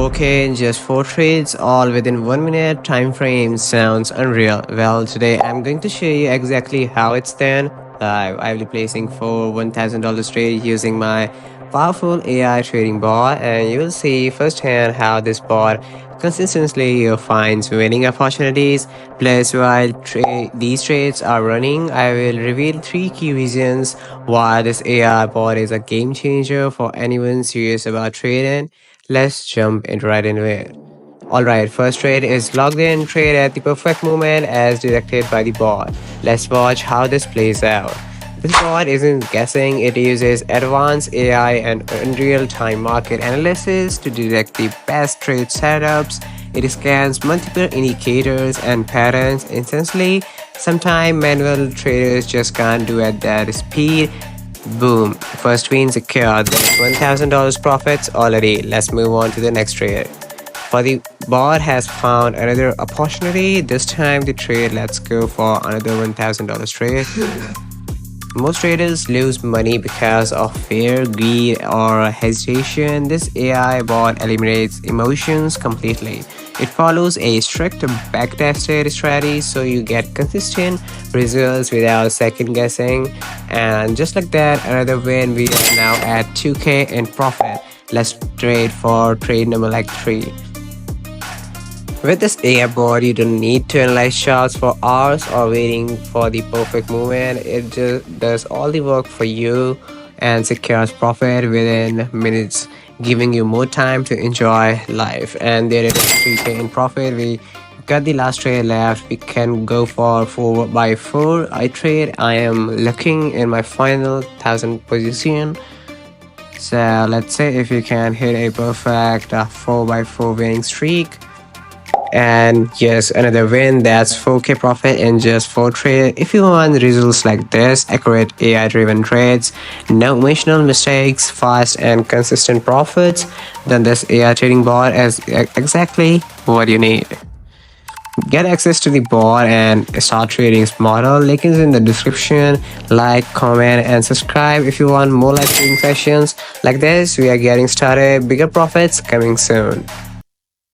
4K in just 4 trades, all within 1 minute time frame. Sounds unreal. Well, today I'm going to show you exactly how it's done. I'll be placing 4 $1,000 trade using my powerful AI trading bot, and you will see firsthand how this bot consistently finds winning opportunities. Plus, while these trades are running, I will reveal 3 key reasons why this AI bot is a game changer for anyone serious about trading. Let's jump right into it. Alright, first trade is logged in trade at the perfect moment as directed by the bot. Let's watch how this plays out. This bot isn't guessing, it uses advanced AI and real-time market analysis to detect the best trade setups. It scans multiple indicators and patterns instantly. Sometimes manual traders just can't do at that speed. Boom, first win secured. That's $1,000 profits already. Let's move on to the next trade. For the bot has found another opportunity. This time the trade, let's go for another $1,000 trade. Most traders lose money because of fear, greed, or hesitation. This AI bot eliminates emotions completely. It follows a strict backtested strategy, so you get consistent results without second guessing. And just like that, another win. We are now at 2K in profit. Let's trade for trade number like 3. With this AI bot, you don't need to analyze charts for hours or waiting for the perfect movement. It just does all the work for you and secures profit within minutes, giving you more time to enjoy life. And there is 3K in profit. We got the last trade left. We can go for 4x4. I am looking in my final 1,000 position. So let's say if you can hit a perfect 4x4 winning streak. And yes, another win. That's 4K profit in just 4 trades. If you want results like this, accurate AI driven trades, no emotional mistakes, fast and consistent profits, then this AI trading bot is exactly what you need. Get access to the bot and start trading smarter. Link is in the description. Like, comment and subscribe if you want more live trading sessions like this. We are getting started. Bigger profits coming soon.